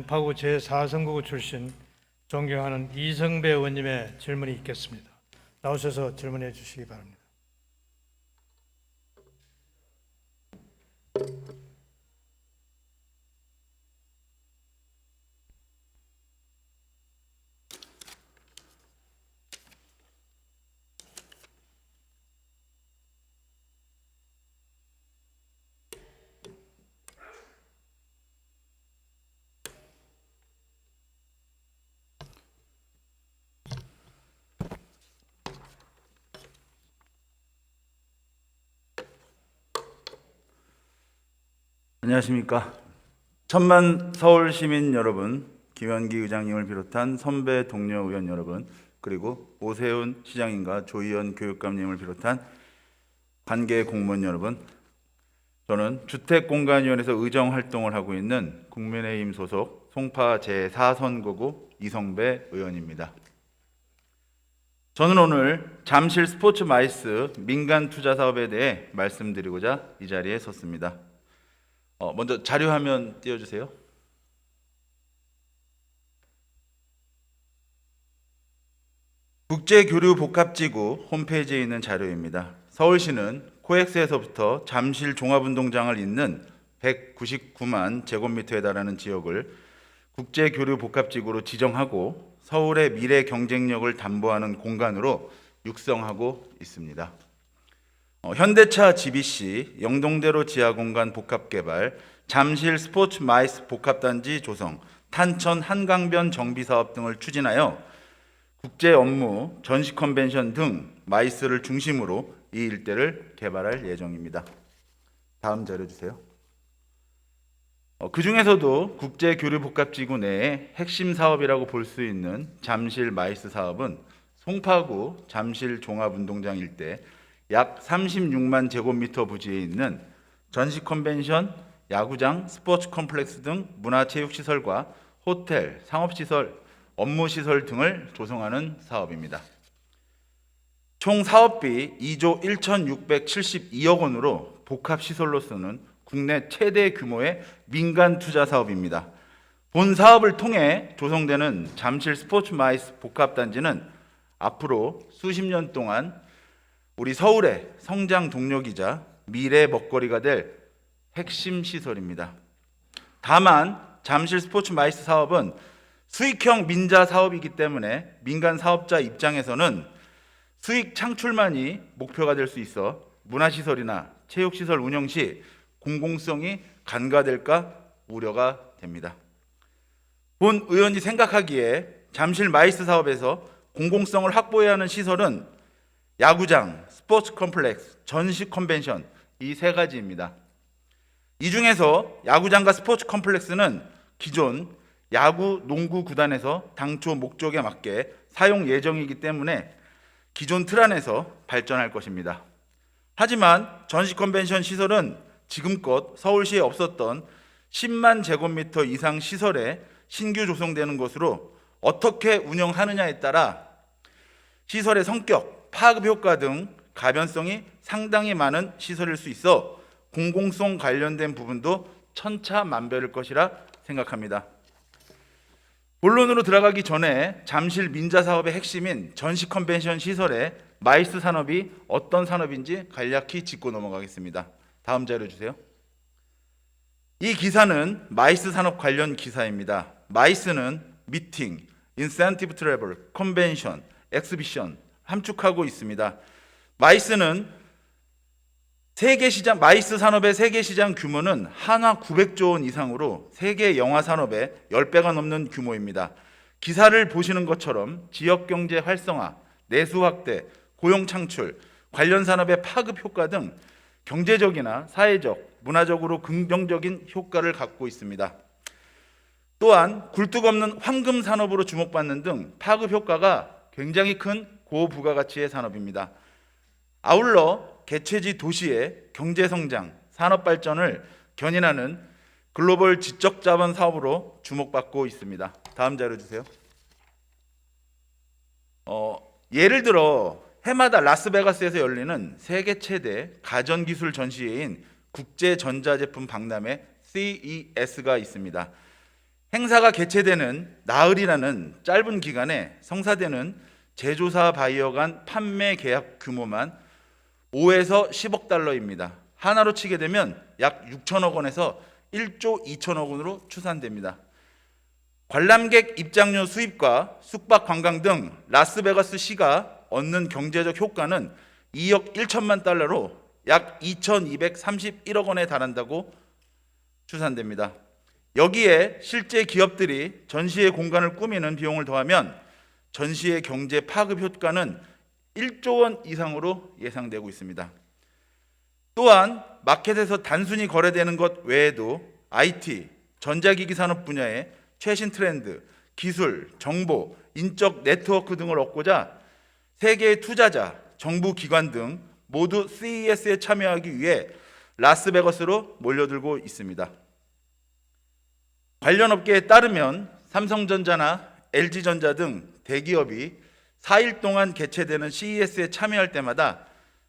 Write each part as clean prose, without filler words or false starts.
송파구 제4선거구 출신 존경하는 이성배 의원님의 질문이 있겠습니다. 나오셔서 질문해 주시기 바랍니다. 안녕하십니까. 천만 서울 시민 여러분, 김현기 의장님을 비롯한 선배 동료 의원 여러분, 그리고 오세훈 시장님과 조희연 교육감님을 비롯한 관계 공무원 여러분, 저는 주택공간위원회에서 의정활동을 하고 있는 국민의힘 소속 송파 제4선거구 이성배 의원입니다. 저는 오늘 잠실 스포츠 마이스 민간 투자 사업에 대해 말씀드리고자 이 자리에 섰습니다. 먼저 자료 화면 띄워주세요. 국제교류복합지구 홈페이지에 있는 자료입니다. 서울시는 코엑스에서부터 잠실 종합운동장을 잇는 199만 제곱미터에 달하는 지역을 국제교류복합지구로 지정하고 서울의 미래 경쟁력을 담보하는 공간으로 육성하고 있습니다. 현대차 GBC, 영동대로 지하공간 복합개발, 잠실 스포츠 마이스 복합단지 조성, 탄천 한강변 정비사업 등을 추진하여 국제 업무, 전시 컨벤션 등 마이스를 중심으로 이 일대를 개발할 예정입니다. 다음 자료 주세요. 그 중에서도 국제교류복합지구 내에 핵심 사업이라고 볼 수 있는 잠실 마이스 사업은 송파구 잠실 종합운동장 일대 약 36만 제곱미터 부지에 있는 전시 컨벤션, 야구장, 스포츠 컴플렉스 등 문화체육시설과 호텔, 상업시설, 업무시설 등을 조성하는 사업입니다. 총 사업비 2조 1,672억 원으로 복합시설로서는 국내 최대 규모의 민간 투자 사업입니다. 본 사업을 통해 조성되는 잠실 스포츠 마이스 복합단지는 앞으로 수십 년 동안 우리 서울의 성장 동력이자 미래 먹거리가 될 핵심 시설입니다. 다만 잠실 스포츠 마이스 사업은 수익형 민자 사업이기 때문에 민간 사업자 입장에서는 수익 창출만이 목표가 될 수 있어 문화시설이나 체육시설 운영 시 공공성이 간과될까 우려가 됩니다. 본 의원이 생각하기에 잠실 마이스 사업에서 공공성을 확보해야 하는 시설은 야구장, 스포츠 컴플렉스, 전시 컨벤션 이 세 가지입니다. 이 중에서 야구장과 스포츠 컴플렉스는 기존 야구, 농구 구단에서 당초 목적에 맞게 사용 예정이기 때문에 기존 틀 안에서 발전할 것입니다. 하지만 전시 컨벤션 시설은 지금껏 서울시에 없었던 10만 제곱미터 이상 시설에 신규 조성되는 것으로 어떻게 운영하느냐에 따라 시설의 성격, 파급 효과 등 가변성이 상당히 많은 시설일 수 있어 공공성 관련된 부분도 천차만별일 것이라 생각합니다. 본론으로 들어가기 전에 잠실 민자 사업의 핵심인 전시 컨벤션 시설의 마이스 산업이 어떤 산업인지 간략히 짚고 넘어가겠습니다. 다음 자료 주세요. 이 기사는 마이스 산업 관련 기사입니다. 마이스는 미팅, 인센티브 트래블, 컨벤션, 엑스비션 함축하고 있습니다. 마이스는 마이스 산업의 세계 시장 규모는 한화 900조 원 이상으로 세계 영화 산업의 10배가 넘는 규모입니다. 기사를 보시는 것처럼 지역 경제 활성화, 내수 확대, 고용 창출, 관련 산업의 파급 효과 등 경제적이나 사회적, 문화적으로 긍정적인 효과를 갖고 있습니다. 또한 굴뚝 없는 황금 산업으로 주목받는 등 파급 효과가 굉장히 큰 고부가가치의 산업입니다. 아울러 개최지 도시의 경제성장, 산업발전을 견인하는 글로벌 지적자본 사업으로 주목받고 있습니다. 다음 자료 주세요. 예를 들어 해마다 라스베가스에서 열리는 세계 최대 가전기술 전시회인 국제전자제품 박람회 CES가 있습니다. 행사가 개최되는 나흘이라는 짧은 기간에 성사되는 제조사 바이어 간 판매 계약 규모만 5에서 10억 달러입니다. 하나로 치게 되면 약 6천억 원에서 1조 2천억 원으로 추산됩니다. 관람객 입장료 수입과 숙박 관광 등 라스베가스 시가 얻는 경제적 효과는 2억 1천만 달러로 약 2,231억 원에 달한다고 추산됩니다. 여기에 실제 기업들이 전시회 공간을 꾸미는 비용을 더하면 전시회 경제 파급 효과는 1조 원 이상으로 예상되고 있습니다. 또한 마켓에서 단순히 거래되는 것 외에도 IT, 전자기기 산업 분야의 최신 트렌드, 기술, 정보, 인적 네트워크 등을 얻고자 세계의 투자자, 정부 기관 등 모두 CES에 참여하기 위해 라스베거스로 몰려들고 있습니다. 관련 업계에 따르면 삼성전자나 LG전자 등 대기업이 4일 동안 개최되는 CES에 참여할 때마다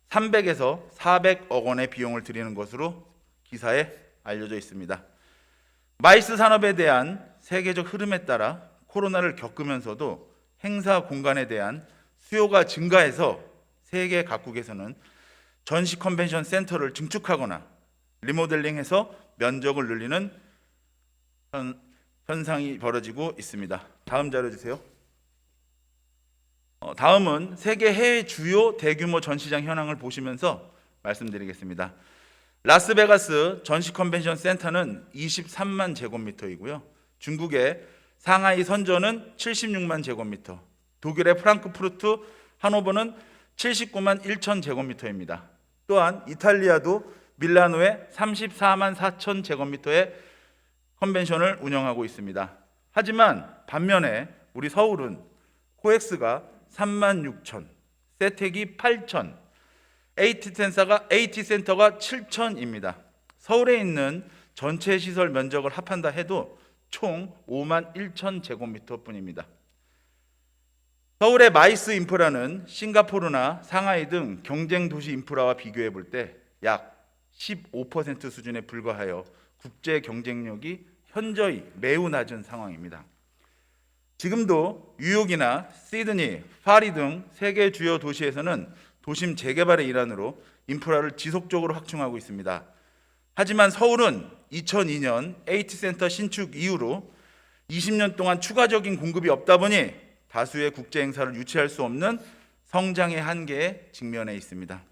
300에서 400억 원의 비용을 들이는 것으로 기사에 알려져 있습니다. 마이스 산업에 대한 세계적 흐름에 따라 코로나를 겪으면서도 행사 공간에 대한 수요가 증가해서 세계 각국에서는 전시 컨벤션 센터를 증축하거나 리모델링해서 면적을 늘리는 현상이 벌어지고 있습니다. 다음 자료 주세요. 다음은 세계 해외 주요 대규모 전시장 현황을 보시면서 말씀드리겠습니다. 라스베가스 전시 컨벤션 센터는 23만 제곱미터이고요. 중국의 상하이 선전은 76만 제곱미터, 독일의 프랑크푸르트, 하노버는 79만 1천 제곱미터입니다. 또한 이탈리아도 밀라노에 34만 4천 제곱미터의 컨벤션을 운영하고 있습니다. 하지만 반면에 우리 서울은 코엑스가 3만 6천, 세텍이 8천, AT 센터가 7천입니다. 서울에 있는 전체 시설 면적을 합한다 해도 총 5만 1천 제곱미터 뿐입니다. 서울의 마이스 인프라는 싱가포르나 상하이 등 경쟁 도시 인프라와 비교해 볼 때 약 15% 수준에 불과하여 국제 경쟁력이 현저히 매우 낮은 상황입니다. 지금도 뉴욕이나 시드니, 파리 등 세계 주요 도시에서는 도심 재개발의 일환으로 인프라를 지속적으로 확충하고 있습니다. 하지만 서울은 2002년 AT 센터 신축 이후로 20년 동안 추가적인 공급이 없다 보니 다수의 국제 행사를 유치할 수 없는 성장의 한계에 직면해 있습니다.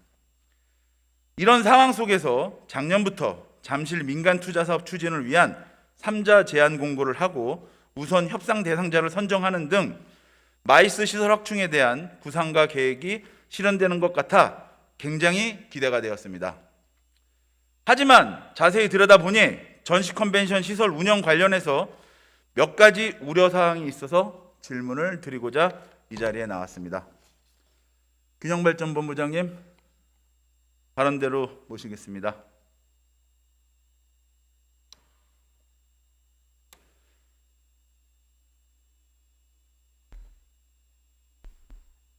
이런 상황 속에서 작년부터 잠실 민간 투자 사업 추진을 위한 3자 제안 공고를 하고 우선 협상 대상자를 선정하는 등 마이스 시설 확충에 대한 구상과 계획이 실현되는 것 같아 굉장히 기대가 되었습니다. 하지만 자세히 들여다보니 전시 컨벤션 시설 운영 관련해서 몇 가지 우려사항이 있어서 질문을 드리고자 이 자리에 나왔습니다. 균형발전본부장님, 발언대로 모시겠습니다.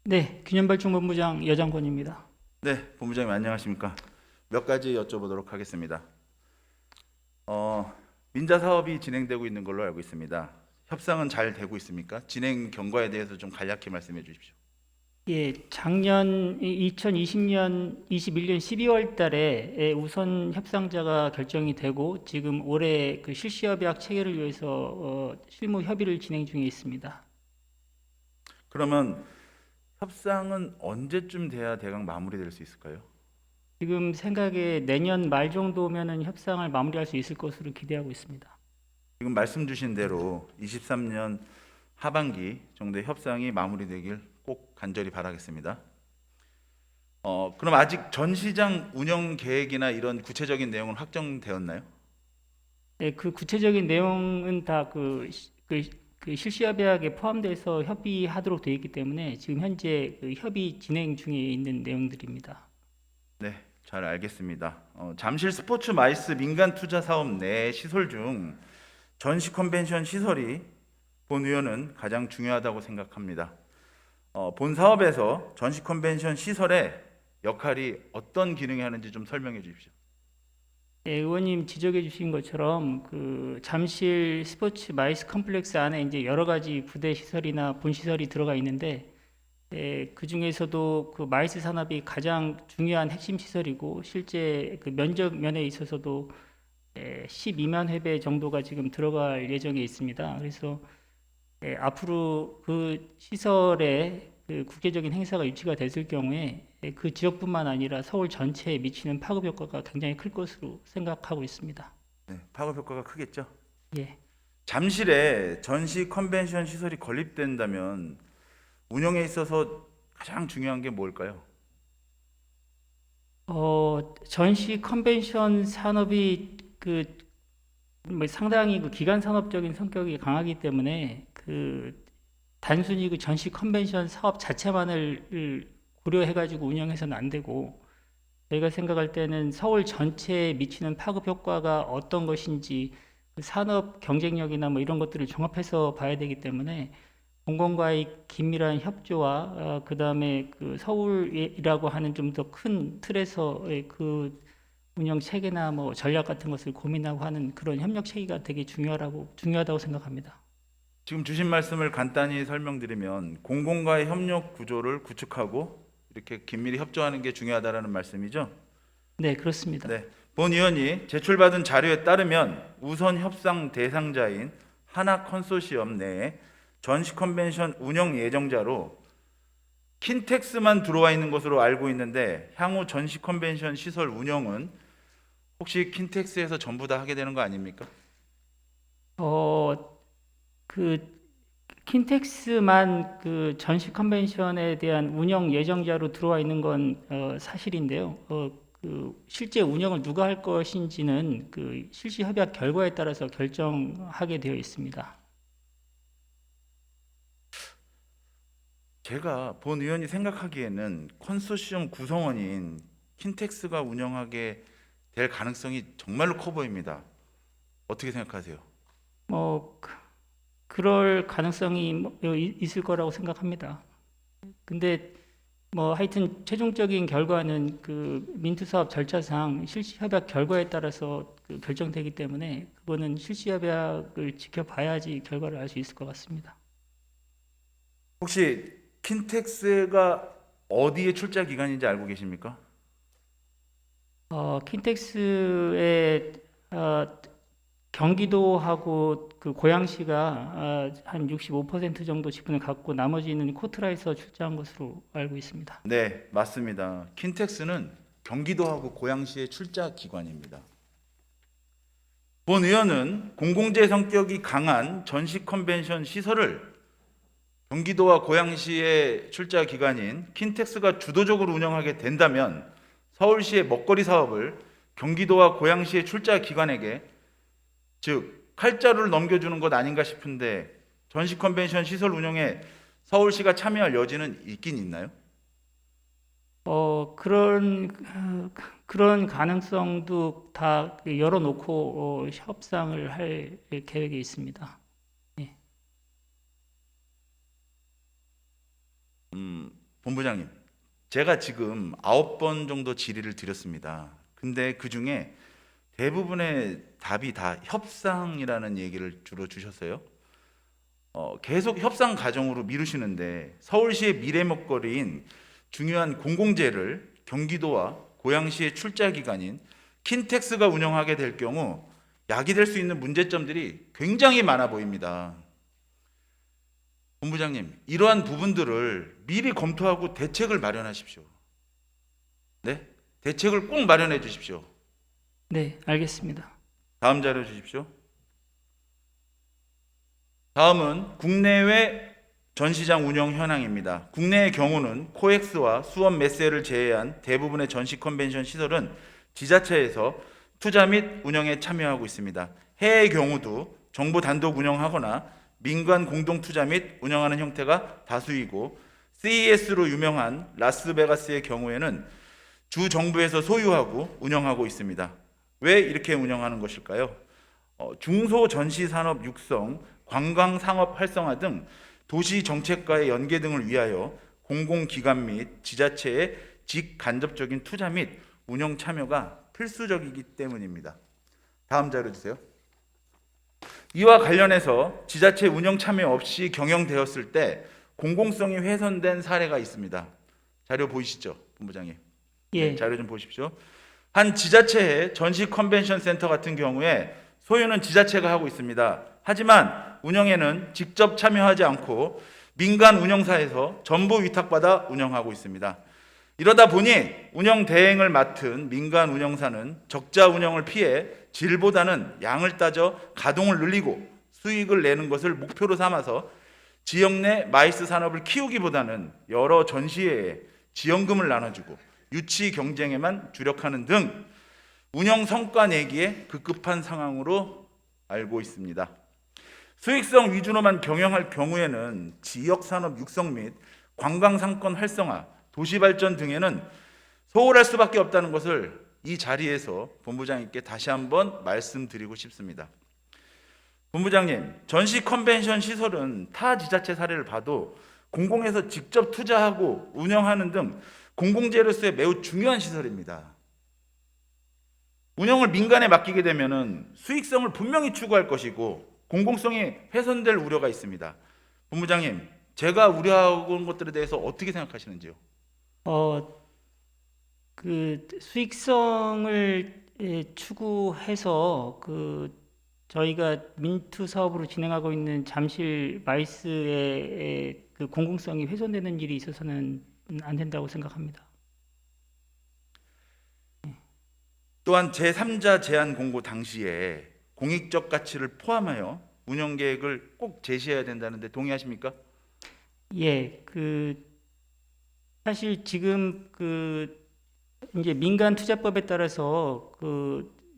네, 균형발전본부장 여장권입니다. 네, 본부장님 안녕하십니까? 몇 가지 여쭤보도록 하겠습니다. 민자 사업이 진행되고 있는 걸로 알고 있습니다. 협상은 잘 되고 있습니까? 진행 경과에 대해서 좀 간략히 말씀해 주십시오. 예, 작년 2020년 21년 12월 달에 우선 협상자가 결정이 되고 지금 올해 그 실시협약 체결을 위해서 실무 협의를 진행 중에 있습니다. 그러면 협상은 언제쯤 돼야 대강 마무리될 수 있을까요? 지금 생각에 내년 말 정도면은 협상을 마무리할 수 있을 것으로 기대하고 있습니다. 지금 말씀 주신 대로 23년 하반기 정도의 협상이 마무리되길 꼭 간절히 바라겠습니다. 그럼 아직 전시장 운영 계획이나 이런 구체적인 내용은 확정되었나요? 네, 그 구체적인 내용은 다 그 실시협약에 포함돼서 협의하도록 되어 있기 때문에 지금 현재 그 협의 진행 중에 있는 내용들입니다. 네, 잘 알겠습니다. 잠실 스포츠 마이스 민간 투자 사업 내 시설 중 전시 컨벤션 시설이 본 의원은 가장 중요하다고 생각합니다. 본 사업에서 전시 컨벤션 시설의 역할이 어떤 기능이 하는지 좀 설명해 주십시오. 예, 의원님 지적해 주신 것처럼 그 잠실 스포츠 마이스 컴플렉스 안에 이제 여러 가지 부대 시설이나 본 시설이 들어가 있는데 예, 그 중에서도 그 마이스 산업이 가장 중요한 핵심 시설이고 실제 그 면적 면에 있어서도 12만 회배 정도가 지금 들어갈 예정에 있습니다. 그래서 앞으로 그 시설에 그 국제적인 행사가 유치가 됐을 경우에 그 지역뿐만 아니라 서울 전체에 미치는 파급 효과가 굉장히 클 것으로 생각하고 있습니다. 네, 파급 효과가 크겠죠. 예. 잠실에 전시 컨벤션 시설이 건립된다면 운영에 있어서 가장 중요한 게 뭘까요? 전시 컨벤션 산업이 그 뭐 상당히 그 기간 산업적인 성격이 강하기 때문에 그 단순히 그 전시 컨벤션 사업 자체만을 고려해가지고 운영해서는 안 되고 저희가 생각할 때는 서울 전체에 미치는 파급 효과가 어떤 것인지 그 산업 경쟁력이나 뭐 이런 것들을 종합해서 봐야 되기 때문에 공공과의 긴밀한 협조와 그다음에 그 서울이라고 하는 좀 더 큰 틀에서의 그 운영 체계나 뭐 전략 같은 것을 고민하고 하는 그런 협력 체계가 되게 중요하다고 생각합니다. 지금 주신 말씀을 간단히 설명드리면 공공과의 협력 구조를 구축하고 이렇게 긴밀히 협조하는 게 중요하다라는 말씀이죠. 네, 그렇습니다. 네. 본 의원이 제출받은 자료에 따르면 우선 협상 대상자인 하나 컨소시엄 내에 전시 컨벤션 운영 예정자로 킨텍스만 들어와 있는 것으로 알고 있는데 향후 전시 컨벤션 시설 운영은 혹시 킨텍스에서 전부 다 하게 되는 거 아닙니까? 그 킨텍스만 그 전시 컨벤션에 대한 운영 예정자로 들어와 있는 건 사실인데요. 그 실제 운영을 누가 할 것인지는 그 실시 협약 결과에 따라서 결정하게 되어 있습니다. 제가 본 의원이 생각하기에는 컨소시엄 구성원인 킨텍스가 운영하게 될 가능성이 정말로 커 보입니다. 어떻게 생각하세요? 그럴 가능성이 있을 거라고 생각합니다. 근데 뭐 하여튼 최종적인 결과는 그 민투 사업 절차상 실시 협약 결과에 따라서 그 결정되기 때문에 그거는 실시 협약을 지켜봐야지 결과를 알 수 있을 것 같습니다. 혹시 킨텍스가 어디에 출자 기간인지 알고 계십니까? 킨텍스의 경기도하고 그 고양시가 한 65% 정도 지분을 갖고 나머지는 코트라에서 출자한 것으로 알고 있습니다. 네, 맞습니다. 킨텍스는 경기도하고 고양시의 출자 기관입니다. 본 의원은 공공재 성격이 강한 전시 컨벤션 시설을 경기도와 고양시의 출자 기관인 킨텍스가 주도적으로 운영하게 된다면 서울시의 먹거리 사업을 경기도와 고양시의 출자 기관에게 즉 칼자루를 넘겨주는 것 아닌가 싶은데 전시 컨벤션 시설 운영에 서울시가 참여할 여지는 있긴 있나요? 그런 가능성도 다 열어놓고 협상을 할 계획이 있습니다. 예. 본부장님, 제가 지금 9번 정도 질의를 드렸습니다. 근데 그 중에 대부분의 답이 다 협상이라는 얘기를 주로 주셨어요. 계속 협상 과정으로 미루시는데 서울시의 미래 먹거리인 중요한 공공재를 경기도와 고양시의 출자 기관인 킨텍스가 운영하게 될 경우 야기될 수 있는 문제점들이 굉장히 많아 보입니다. 본부장님, 이러한 부분들을 미리 검토하고 대책을 마련하십시오. 네? 대책을 꼭 마련해 주십시오. 네, 알겠습니다. 다음 자료 주십시오. 다음은 국내외 전시장 운영 현황입니다. 국내의 경우는 코엑스와 수원 메세를 제외한 대부분의 전시 컨벤션 시설은 지자체에서 투자 및 운영에 참여하고 있습니다. 해외의 경우도 정부 단독 운영하거나 민간 공동 투자 및 운영하는 형태가 다수이고 CES로 유명한 라스베가스의 경우에는 주 정부에서 소유하고 운영하고 있습니다. 왜 이렇게 운영하는 것일까요? 중소 전시 산업 육성, 관광 상업 활성화 등 도시 정책과의 연계 등을 위하여 공공기관 및 지자체의 직간접적인 투자 및 운영 참여가 필수적이기 때문입니다. 다음 자료 주세요. 이와 관련해서 지자체 운영 참여 없이 경영되었을 때 공공성이 훼손된 사례가 있습니다. 자료 보이시죠, 본부장님? 예. 네, 자료 좀 보십시오. 한 지자체의 전시 컨벤션 센터 같은 경우에 소유는 지자체가 하고 있습니다. 하지만 운영에는 직접 참여하지 않고 민간 운영사에서 전부 위탁받아 운영하고 있습니다. 이러다 보니 운영 대행을 맡은 민간 운영사는 적자 운영을 피해 질보다는 양을 따져 가동을 늘리고 수익을 내는 것을 목표로 삼아서 지역 내 마이스 산업을 키우기보다는 여러 전시회에 지원금을 나눠주고 유치 경쟁에만 주력하는 등 운영 성과 내기에 급급한 상황으로 알고 있습니다. 수익성 위주로만 경영할 경우에는 지역 산업 육성 및 관광 상권 활성화, 도시 발전 등에는 소홀할 수밖에 없다는 것을 이 자리에서 본부장님께 다시 한번 말씀드리고 싶습니다. 본부장님, 전시 컨벤션 시설은 타 지자체 사례를 봐도 공공에서 직접 투자하고 운영하는 등 공공재로서의 매우 중요한 시설입니다. 운영을 민간에 맡기게 되면 수익성을 분명히 추구할 것이고 공공성이 훼손될 우려가 있습니다. 본부장님, 제가 우려하고 온 것들에 대해서 어떻게 생각하시는지요? 그 수익성을 추구해서 저희가 민투 사업으로 진행하고 있는 잠실 마이스의 그 공공성이 훼손되는 일이 있어서는 안 된다고 생각합니다. 또한 제3자 제한 공고 당시에 공익적 가치를 포함하여 운영 계획을 꼭 제시해야 된다는데 동의하십니까? 예, 사실 지금 이제 민간 투자법에 따라서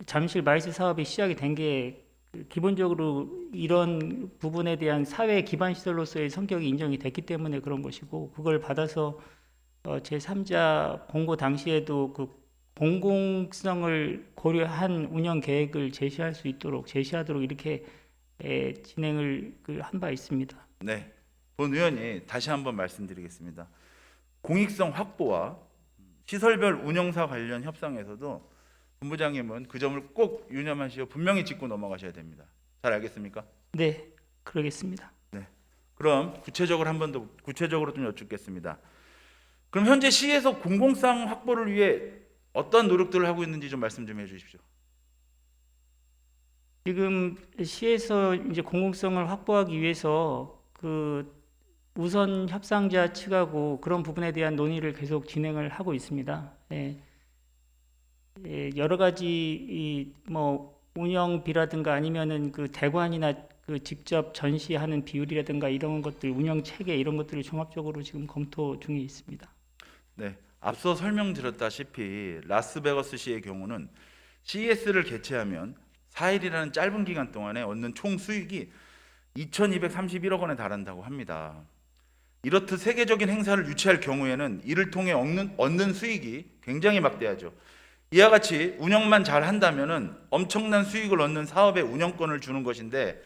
잠실 마이스 사업이 시작이 된 게 기본적으로 이런 부분에 대한 사회 기반 시설로서의 성격이 인정이 됐기 때문에 그런 것이고, 그걸 받아서 제3자 공고 당시에도 공공성을 고려한 운영 계획을 제시하도록 이렇게 진행을 한 바 있습니다. 네, 본 의원이 다시 한번 말씀드리겠습니다. 공익성 확보와 시설별 운영사 관련 협상에서도 본부장님은 그 점을 꼭 유념하시어 분명히 짚고 넘어가셔야 됩니다. 잘 알겠습니까? 네, 그러겠습니다. 네. 그럼 구체적으로 한 번 더 구체적으로 좀 여쭙겠습니다. 그럼 현재 시에서 공공성 확보를 위해 어떤 노력들을 하고 있는지 좀 말씀 좀 해주십시오. 지금 시에서 이제 공공성을 확보하기 위해서 우선 협상자 측하고 그런 부분에 대한 논의를 계속 진행을 하고 있습니다. 여러 가지 운영비라든가 아니면은 대관이나 직접 전시하는 비율이라든가 이런 것들, 운영 체계 이런 것들을 종합적으로 지금 검토 중에 있습니다. 네, 앞서 설명드렸다시피 라스베거스시의 경우는 CES를 개최하면 4일이라는 짧은 기간 동안에 얻는 총 수익이 2,231억 원에 달한다고 합니다. 이렇듯 세계적인 행사를 유치할 경우에는 이를 통해 얻는 수익이 굉장히 막대하죠. 이와 같이 운영만 잘 한다면은 엄청난 수익을 얻는 사업의 운영권을 주는 것인데,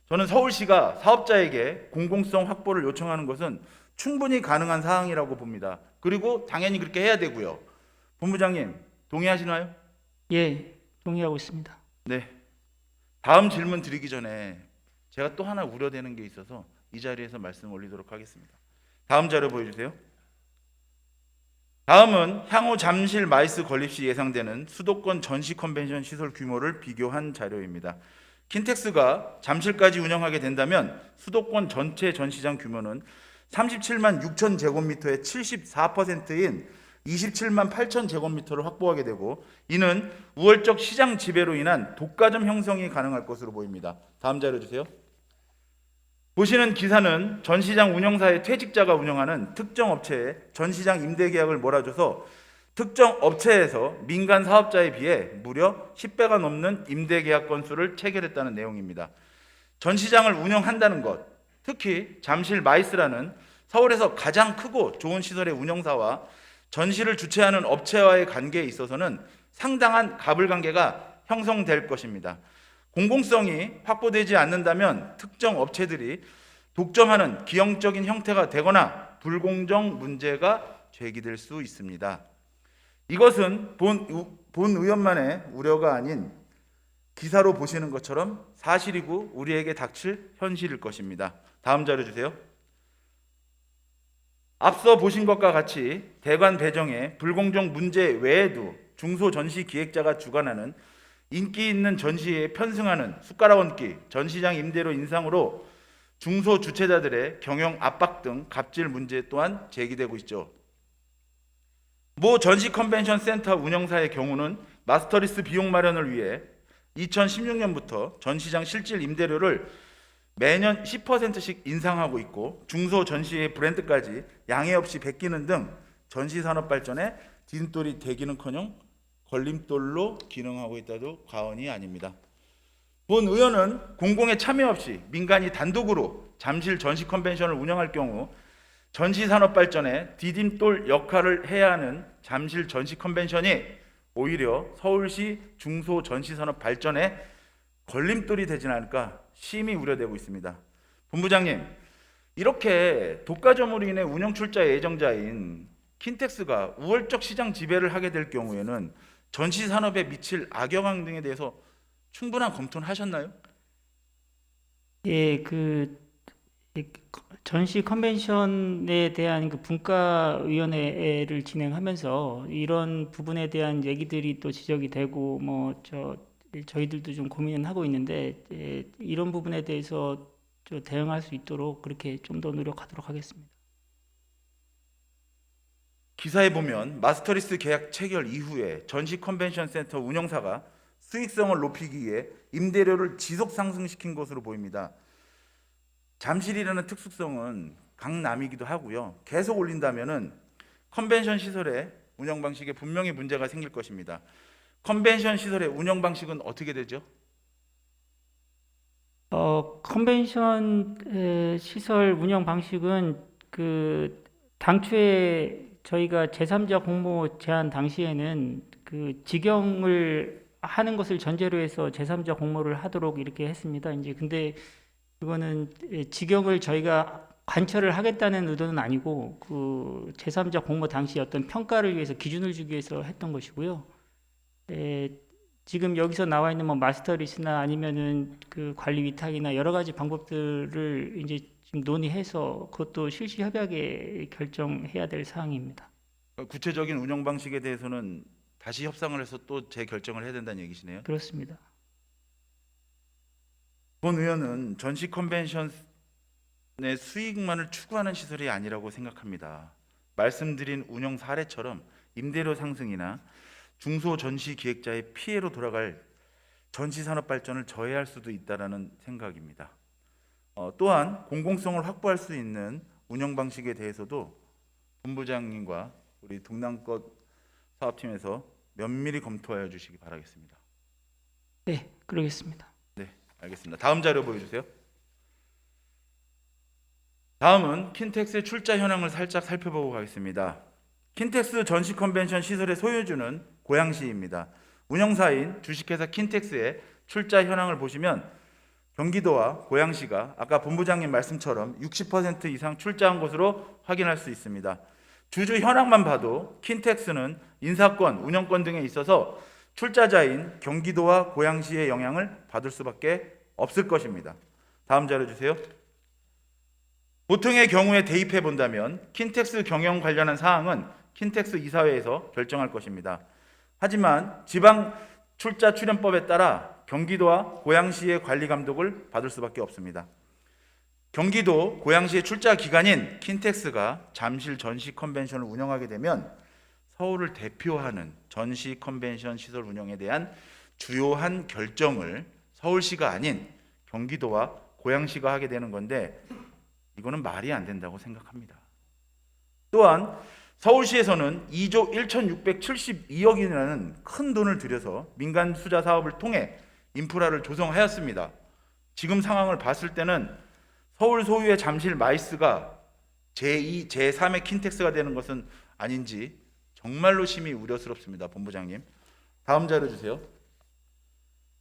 저는 서울시가 사업자에게 공공성 확보를 요청하는 것은 충분히 가능한 사항이라고 봅니다. 그리고 당연히 그렇게 해야 되고요. 본부장님, 동의하시나요? 예, 동의하고 있습니다. 네. 다음 질문 드리기 전에 제가 또 하나 우려되는 게 있어서 이 자리에서 말씀 올리도록 하겠습니다. 다음 자료 보여주세요. 다음은 향후 잠실 마이스 건립 시 예상되는 수도권 전시 컨벤션 시설 규모를 비교한 자료입니다. 킨텍스가 잠실까지 운영하게 된다면 수도권 전체 전시장 규모는 37만 6천 제곱미터의 74%인 27만 8천 제곱미터를 확보하게 되고, 이는 우월적 시장 지배로 인한 독과점 형성이 가능할 것으로 보입니다. 다음 자료 주세요. 보시는 기사는 전시장 운영사의 퇴직자가 운영하는 특정 업체에 전시장 임대 계약을 몰아줘서 특정 업체에서 민간 사업자에 비해 무려 10배가 넘는 임대 계약 건수를 체결했다는 내용입니다. 전시장을 운영한다는 것, 특히 잠실 마이스라는 서울에서 가장 크고 좋은 시설의 운영사와 전시를 주최하는 업체와의 관계에 있어서는 상당한 가불관계가 형성될 것입니다. 공공성이 확보되지 않는다면 특정 업체들이 독점하는 기형적인 형태가 되거나 불공정 문제가 제기될 수 있습니다. 이것은 본 의원만의 우려가 아닌 기사로 보시는 것처럼 사실이고 우리에게 닥칠 현실일 것입니다. 다음 자료 주세요. 앞서 보신 것과 같이 대관 배정의 불공정 문제 외에도 중소전시 기획자가 주관하는 인기 있는 전시에 편승하는 숟가락 얹기, 전시장 임대료 인상으로 중소 주최자들의 경영 압박 등 갑질 문제 또한 제기되고 있죠. 모 전시 컨벤션 센터 운영사의 경우는 마스터리스 비용 마련을 위해 2016년부터 전시장 실질 임대료를 매년 10%씩 인상하고 있고 중소 전시의 브랜드까지 양해 없이 베끼는 등 전시 산업 발전에 디딤돌이 되기는커녕 걸림돌로 기능하고 있다도 과언이 아닙니다. 본 의원은 공공의 참여 없이 민간이 단독으로 잠실 전시 컨벤션을 운영할 경우 전시 산업 발전에 디딤돌 역할을 해야 하는 잠실 전시 컨벤션이 오히려 서울시 중소 전시 산업 발전에 걸림돌이 되지 않을까 심히 우려되고 있습니다. 본부장님, 이렇게 독과점으로 인해 운영 출자 예정자인 킨텍스가 우월적 시장 지배를 하게 될 경우에는 전시 산업에 미칠 악영향 등에 대해서 충분한 검토는 하셨나요? 예, 전시 컨벤션에 대한 그 분과위원회를 진행하면서 이런 부분에 대한 얘기들이 또 지적이 되고 저희들도 좀 고민은 하고 있는데 이런 부분에 대해서 좀 대응할 수 있도록 그렇게 좀 더 노력하도록 하겠습니다. 기사에 보면 마스터리스 계약 체결 이후에 전시 컨벤션 센터 운영사가 수익성을 높이기 위해 임대료를 지속 상승시킨 것으로 보입니다. 잠실이라는 특수성은 강남이기도 하고요. 계속 올린다면은 컨벤션 시설의 운영 방식에 분명히 문제가 생길 것입니다. 컨벤션 시설의 운영 방식은 어떻게 되죠? 컨벤션 시설 운영 방식은 당초에 저희가 제3자 공모 제안 당시에는 직영을 하는 것을 전제로 해서 제3자 공모를 하도록 이렇게 했습니다. 이제 근데 그거는 직영을 저희가 관철을 하겠다는 의도는 아니고 제3자 공모 당시 어떤 평가를 위해서 기준을 주기 위해서 했던 것이고요. 지금 여기서 나와 있는 마스터리스나 아니면은 관리 위탁이나 여러 가지 방법들을 이제 지금 논의해서 그것도 실시 협약에 결정해야 될 사항입니다. 구체적인 운영 방식에 대해서는 다시 협상을 해서 또 재결정을 해야 된다는 얘기시네요. 그렇습니다. 본 의원은 전시 컨벤션의 수익만을 추구하는 시설이 아니라고 생각합니다. 말씀드린 운영 사례처럼 임대료 상승이나 중소 전시 기획자의 피해로 돌아갈 전시 산업 발전을 저해할 수도 있다라는 생각입니다. 또한 공공성을 확보할 수 있는 운영 방식에 대해서도 본부장님과 우리 동남권 사업팀에서 면밀히 검토하여 주시기 바라겠습니다. 네, 그러겠습니다. 네, 알겠습니다. 다음 자료 보여주세요. 다음은 킨텍스의 출자 현황을 살짝 살펴보고 가겠습니다. 킨텍스 전시 컨벤션 시설의 소유주는 고양시입니다. 운영사인 주식회사 킨텍스의 출자 현황을 보시면 경기도와 고양시가 아까 본부장님 말씀처럼 60% 이상 출자한 것으로 확인할 수 있습니다. 주주 현황만 봐도 킨텍스는 인사권, 운영권 등에 있어서 출자자인 경기도와 고양시의 영향을 받을 수밖에 없을 것입니다. 다음 자료 주세요. 보통의 경우에 대입해 본다면 킨텍스 경영 관련한 사항은 킨텍스 이사회에서 결정할 것입니다. 하지만 지방 출자 출연법에 따라 경기도와 고양시의 관리 감독을 받을 수밖에 없습니다. 경기도 고양시의 출자 기관인 킨텍스가 잠실 전시 컨벤션을 운영하게 되면 서울을 대표하는 전시 컨벤션 시설 운영에 대한 주요한 결정을 서울시가 아닌 경기도와 고양시가 하게 되는 건데 이거는 말이 안 된다고 생각합니다. 또한 서울시에서는 2조 1,672억이라는 큰 돈을 들여서 민간 투자 사업을 통해 인프라를 조성하였습니다. 지금 상황을 봤을 때는 서울 소유의 잠실 마이스가 제2, 제3의 킨텍스가 되는 것은 아닌지 정말로 심히 우려스럽습니다. 본부장님. 다음 자료 주세요.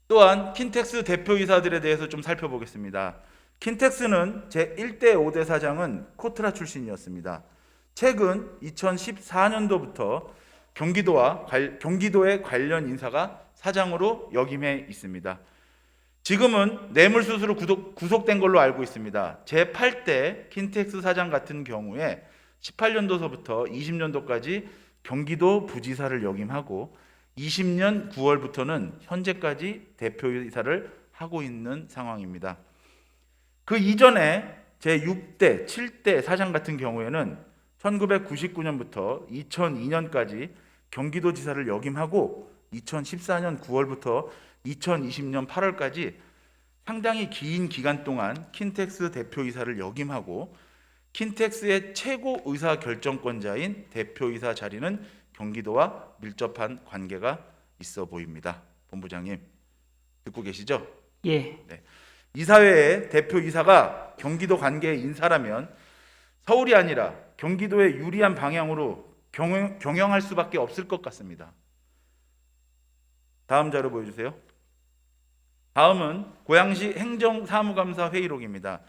또한 킨텍스 대표이사들에 대해서 좀 살펴보겠습니다. 킨텍스는 제1대 5대 사장은 코트라 출신이었습니다. 최근 2014년도부터 경기도의 관련 인사가 사장으로 역임해 있습니다. 지금은 뇌물수수로 구속된 걸로 알고 있습니다. 제8대 킨텍스 사장 같은 경우에 18년도서부터 20년도까지 경기도 부지사를 역임하고 20년 9월부터는 현재까지 대표이사를 하고 있는 상황입니다. 그 이전에 제6대, 7대 사장 같은 경우에는 1999년부터 2002년까지 경기도지사를 역임하고 2014년 9월부터 2020년 8월까지 상당히 긴 기간 동안 킨텍스 대표이사를 역임하고 킨텍스의 최고 의사 결정권자인 대표이사 자리는 경기도와 밀접한 관계가 있어 보입니다. 본부장님 듣고 계시죠? 예. 이사회의 대표이사가 경기도 관계의 인사라면 서울이 아니라 경기도에 유리한 방향으로 경영할 수밖에 없을 것 같습니다. 다음 자료 보여주세요. 다음은 고양시 행정사무감사 회의록입니다.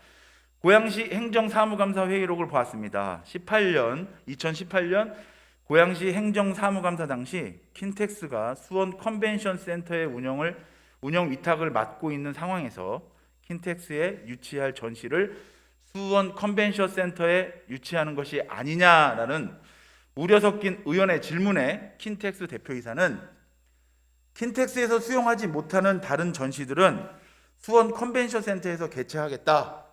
고양시 행정사무감사 회의록을 보았습니다. 2018년 고양시 행정사무감사 당시 킨텍스가 수원 컨벤션 센터의 운영 위탁을 맡고 있는 상황에서 킨텍스에 유치할 전시를 수원 컨벤션 센터에 유치하는 것이 아니냐라는 우려 섞인 의원의 질문에 킨텍스 대표이사는 킨텍스에서 수용하지 못하는 다른 전시들은 수원 컨벤션 센터에서 개최하겠다.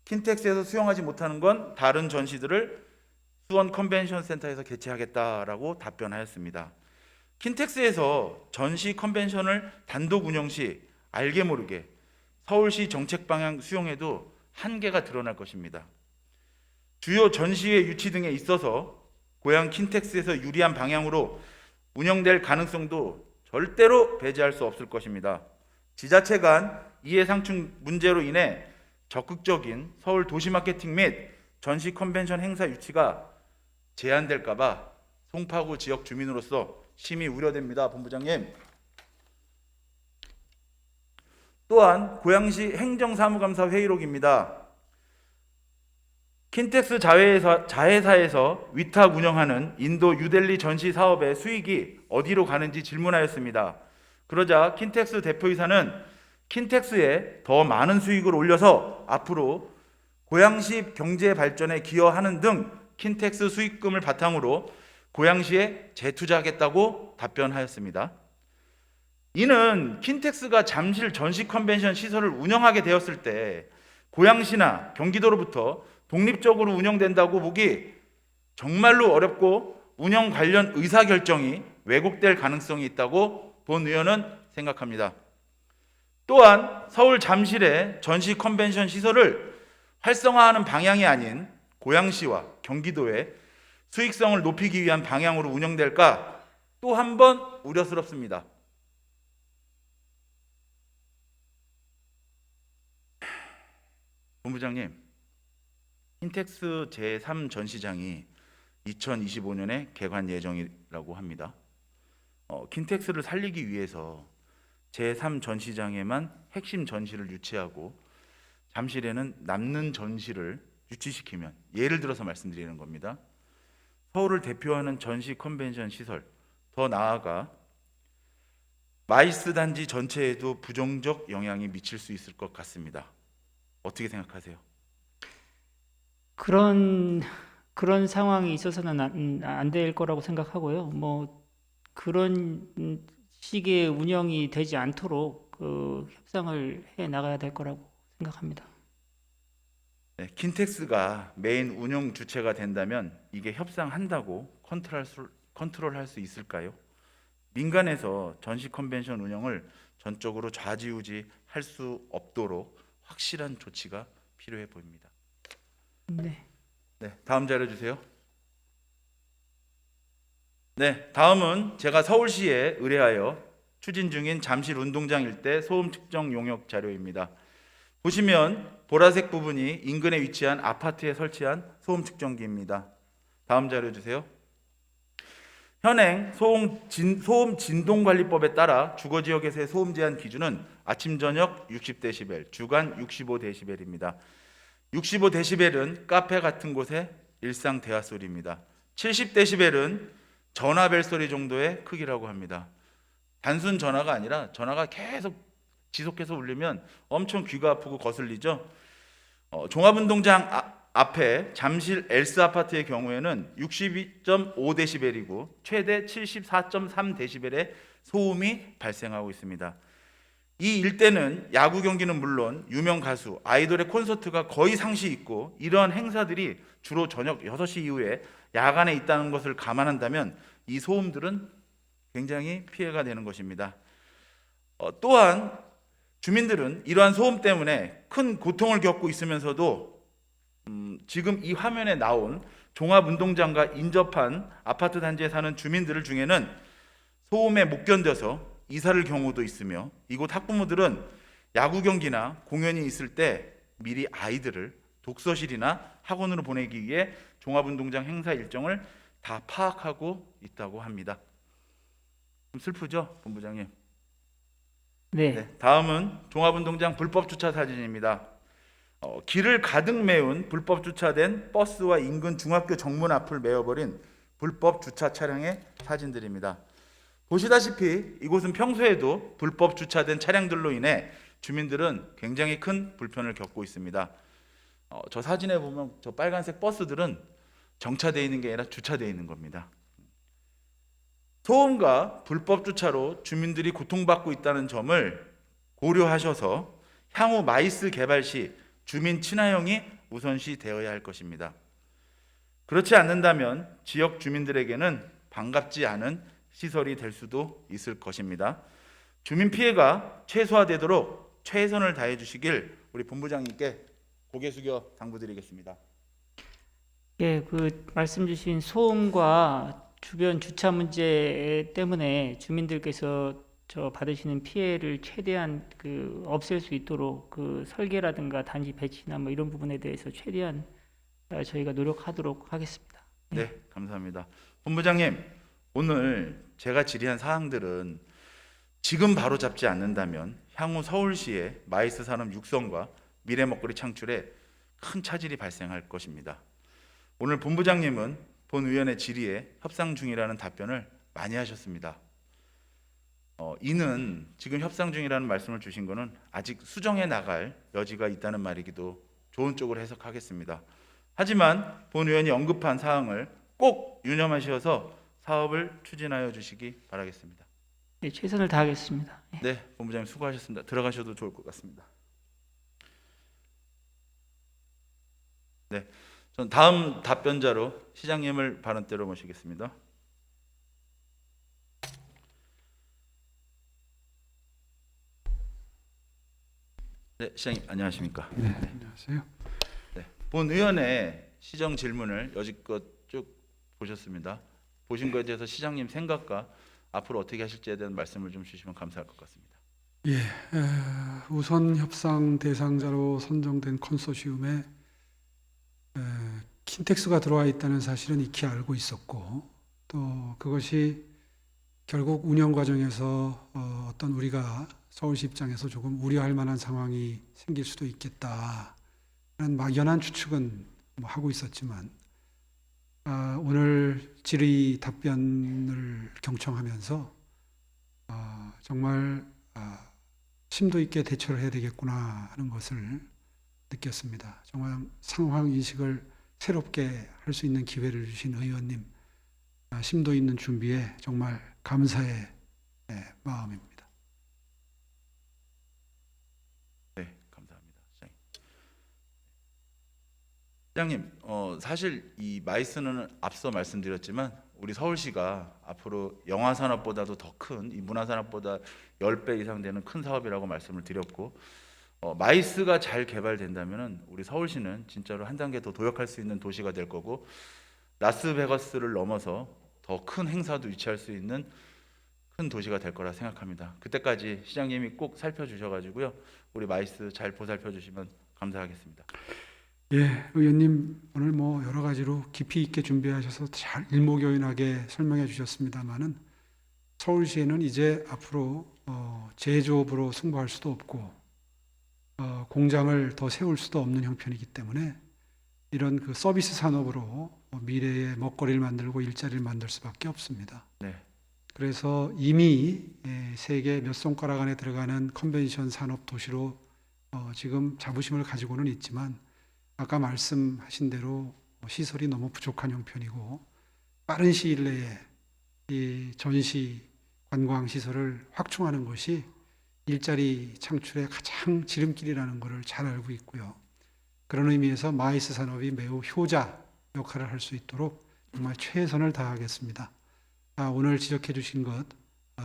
킨텍스에서 수용하지 못하는 건 다른 전시들을 수원 컨벤션 센터에서 개최하겠다라고 답변하였습니다. 킨텍스에서 전시 컨벤션을 단독 운영 시 알게 모르게 서울시 정책 방향 수용에도 한계가 드러날 것입니다. 주요 전시회 유치 등에 있어서 고양 킨텍스에서 유리한 방향으로 운영될 가능성도 절대로 배제할 수 없을 것입니다. 지자체 간 이해 상충 문제로 인해 적극적인 서울 도시 마케팅 및 전시 컨벤션 행사 유치가 제한될까 봐 송파구 지역 주민으로서 심히 우려됩니다. 본부장님. 또한 고양시 행정사무감사 회의록입니다. 킨텍스 자회사에서 위탁 운영하는 인도 뉴델리 전시 사업의 수익이 어디로 가는지 질문하였습니다. 그러자 킨텍스 대표이사는 킨텍스에 더 많은 수익을 올려서 앞으로 고양시 경제 발전에 기여하는 등 킨텍스 수익금을 바탕으로 고양시에 재투자하겠다고 답변하였습니다. 이는 킨텍스가 잠실 전시 컨벤션 시설을 운영하게 되었을 때 고양시나 경기도로부터 독립적으로 운영된다고 보기 정말로 어렵고 운영 관련 의사결정이 왜곡될 가능성이 있다고 본 의원은 생각합니다. 또한 서울 잠실의 전시 컨벤션 시설을 활성화하는 방향이 아닌 고양시와 경기도의 수익성을 높이기 위한 방향으로 운영될까 또 한 번 우려스럽습니다. 본부장님, 킨텍스 제3 전시장이 2025년에 개관 예정이라고 합니다. 킨텍스를 살리기 위해서 제3 전시장에만 핵심 전시를 유치하고 잠실에는 남는 전시를 유치시키면, 예를 들어서 말씀드리는 겁니다. 서울을 대표하는 전시 컨벤션 시설, 더 나아가 마이스 단지 전체에도 부정적 영향이 미칠 수 있을 것 같습니다. 어떻게 생각하세요? 그런 상황이 있어서는 안 될 거라고 생각하고요. 뭐 그런 식의 운영이 되지 않도록 협상을 해 나가야 될 거라고 생각합니다. 네, 킨텍스가 메인 운영 주체가 된다면 이게 협상한다고 컨트롤할 수 있을까요? 민간에서 전시 컨벤션 운영을 전적으로 좌지우지할 수 없도록 확실한 조치가 필요해 보입니다. 네. 네, 다음 자료 주세요. 네, 다음은 제가 서울시에 의뢰하여 추진 중인 잠실 운동장 일대 소음 측정 용역 자료입니다. 보시면 보라색 부분이 인근에 위치한 아파트에 설치한 소음 측정기입니다. 다음 자료 주세요. 현행 소음 진동관리법에 따라 주거지역에서의 소음 제한 기준은 아침 저녁 60dB, 주간 65dB입니다. 65dB은 카페 같은 곳의 일상 대화 소리입니다. 70dB은 전화 벨소리 정도의 크기라고 합니다. 단순 전화가 아니라 전화가 계속 지속해서 울리면 엄청 귀가 아프고 거슬리죠. 종합운동장 앞에 잠실 엘스 아파트의 경우에는 62.5데시벨이고 최대 74.3데시벨의 소음이 발생하고 있습니다. 이 일대는 야구 경기는 물론 유명 가수, 아이돌의 콘서트가 거의 상시 있고 이러한 행사들이 주로 저녁 6시 이후에 야간에 있다는 것을 감안한다면 이 소음들은 굉장히 피해가 되는 것입니다. 또한 주민들은 이러한 소음 때문에 큰 고통을 겪고 있으면서도 지금 이 화면에 나온 종합운동장과 인접한 아파트 단지에 사는 주민들 중에는 소음에 못 견뎌서 이사를 경우도 있으며 이곳 학부모들은 야구 경기나 공연이 있을 때 미리 아이들을 독서실이나 학원으로 보내기 위해 종합운동장 행사 일정을 다 파악하고 있다고 합니다. 좀 슬프죠, 본부장님? 네. 다음은 종합운동장 불법 주차 사진입니다. 길을 가득 메운 불법 주차된 버스와 인근 중학교 정문 앞을 메워버린 불법 주차 차량의 사진들입니다. 보시다시피 이곳은 평소에도 불법 주차된 차량들로 인해 주민들은 굉장히 큰 불편을 겪고 있습니다. 저 사진에 보면 저 빨간색 버스들은 정차되어 있는 게 아니라 주차되어 있는 겁니다. 소음과 불법 주차로 주민들이 고통받고 있다는 점을 고려하셔서 향후 마이스 개발 시 주민 친화형이 우선시 되어야 할 것입니다. 그렇지 않는다면 지역 주민들에게는 반갑지 않은 시설이 될 수도 있을 것입니다. 주민 피해가 최소화되도록 최선을 다해 주시길 우리 본부장님께 고개 숙여 당부드리겠습니다. 예, 그 말씀 주신 소음과 주변 주차 문제 때문에 주민들께서 받으시는 피해를 최대한 없앨 수 있도록 설계라든가 단지 배치나 뭐 이런 부분에 대해서 최대한 저희가 노력하도록 하겠습니다. 네, 감사합니다. 본부장님, 오늘 제가 질의한 사항들은 지금 바로 잡지 않는다면 향후 서울시의 마이스 산업 육성과 미래 먹거리 창출에 큰 차질이 발생할 것입니다. 오늘 본부장님은 본 의원의 질의에 협상 중이라는 답변을 많이 하셨습니다. 이는 지금 협상 중이라는 말씀을 주신 것은 아직 수정해 나갈 여지가 있다는 말이기도 좋은 쪽으로 해석하겠습니다. 하지만 본 의원이 언급한 사항을 꼭 유념하셔서 사업을 추진하여 주시기 바라겠습니다. 네, 최선을 다하겠습니다. 네, 본부장님 수고하셨습니다. 들어가셔도 좋을 것 같습니다. 네, 전 다음 답변자로 시장님을 발언대로 모시겠습니다. 네, 시장님 안녕하십니까? 네, 안녕하세요. 네, 본 의원의 시정 질문을 여지껏 쭉 보셨습니다. 보신 것에 대해서 시장님 생각과 앞으로 어떻게 하실지에 대한 말씀을 좀 주시면 감사할 것 같습니다. 예, 우선 협상 대상자로 선정된 컨소시움에 킨텍스가 들어와 있다는 사실은 익히 알고 있었고, 또 그것이 결국 운영 과정에서 어떤 우리가 서울시 입장에서 조금 우려할 만한 상황이 생길 수도 있겠다라는 막연한 추측은 하고 있었지만, 오늘 질의 답변을 경청하면서 정말 심도 있게 대처를 해야 되겠구나 하는 것을 느꼈습니다. 정말 상황 인식을 새롭게 할 수 있는 기회를 주신 의원님, 심도 있는 준비에 정말 감사의 마음입니다. 네, 감사합니다, 시장님. 사실 이 마이스는 앞서 말씀드렸지만 우리 서울시가 앞으로 영화 산업보다도 더 큰 이 문화 산업보다 10배 이상 되는 큰 사업이라고 말씀을 드렸고, 마이스가 잘 개발된다면은 우리 서울시는 진짜로 한 단계 더 도약할 수 있는 도시가 될 거고, 라스베가스를 넘어서 더 큰 행사도 유치할 수 있는 큰 도시가 될 거라 생각합니다. 그때까지 시장님이 꼭 살펴주셔가지고요, 우리 마이스 잘 보살펴 주시면 감사하겠습니다. 예, 의원님 오늘 여러 가지로 깊이 있게 준비하셔서 잘 일목요연하게 설명해 주셨습니다만은 서울시에는 이제 앞으로 제조업으로 승부할 수도 없고 공장을 더 세울 수도 없는 형편이기 때문에 이런 그 서비스 산업으로 미래의 먹거리를 만들고 일자리를 만들 수밖에 없습니다. 네. 그래서 이미 세계 몇 손가락 안에 들어가는 컨벤션 산업 도시로 지금 자부심을 가지고는 있지만 아까 말씀하신 대로 시설이 너무 부족한 형편이고 빠른 시일 내에 이 전시 관광 시설을 확충하는 것이 일자리 창출의 가장 지름길이라는 것을 잘 알고 있고요. 그런 의미에서 마이스 산업이 매우 효자 역할을 할 수 있도록 정말 최선을 다하겠습니다. 오늘 지적해 주신 것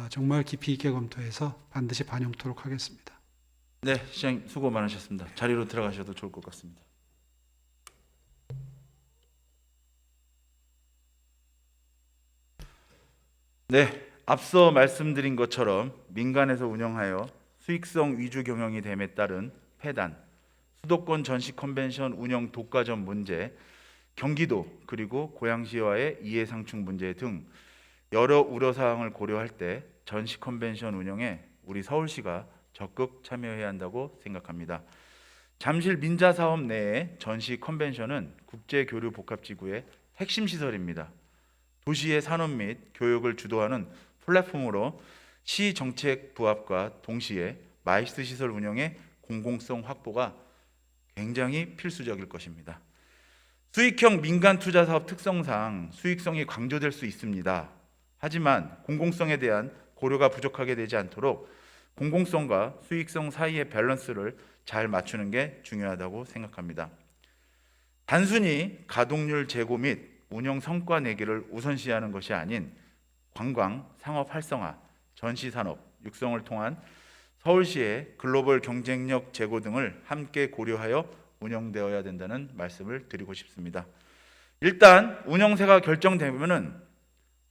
정말 깊이 있게 검토해서 반드시 반영토록 하겠습니다. 네, 시장님 수고 많으셨습니다. 자리로 들어가셔도 좋을 것 같습니다. 네, 앞서 말씀드린 것처럼 민간에서 운영하여 수익성 위주 경영이 됨에 따른 폐단, 수도권 전시 컨벤션 운영 독과점 문제, 경기도 그리고 고양시와의 이해상충 문제 등 여러 우려사항을 고려할 때 전시 컨벤션 운영에 우리 서울시가 적극 참여해야 한다고 생각합니다. 잠실 민자사업 내의 전시 컨벤션은 국제교류복합지구의 핵심 시설입니다. 도시의 산업 및 교육을 주도하는 플랫폼으로 시 정책 부합과 동시에 마이스 시설 운영의 공공성 확보가 굉장히 필수적일 것입니다. 수익형 민간 투자 사업 특성상 수익성이 강조될 수 있습니다. 하지만 공공성에 대한 고려가 부족하게 되지 않도록 공공성과 수익성 사이의 밸런스를 잘 맞추는 게 중요하다고 생각합니다. 단순히 가동률 제고 및 운영 성과 내기를 우선시하는 것이 아닌 관광, 상업 활성화, 전시 산업 육성을 통한 서울시의 글로벌 경쟁력 제고 등을 함께 고려하여 운영되어야 된다는 말씀을 드리고 싶습니다. 일단 운영세가 결정되면은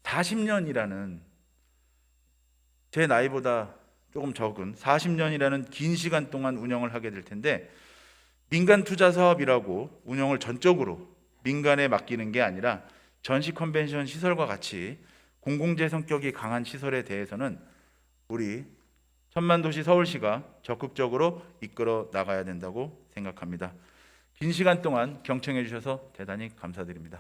40년이라는 제 나이보다 조금 적은 40년이라는 긴 시간 동안 운영을 하게 될 텐데 민간 투자 사업이라고 운영을 전적으로 민간에 맡기는 게 아니라 전시 컨벤션 시설과 같이 공공재 성격이 강한 시설에 대해서는 우리 천만도시 서울시가 적극적으로 이끌어 나가야 된다고 생각합니다. 긴 시간 동안 경청해 주셔서 대단히 감사드립니다.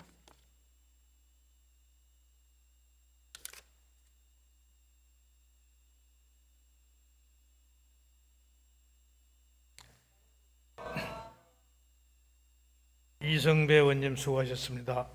이성배 의원님 수고하셨습니다.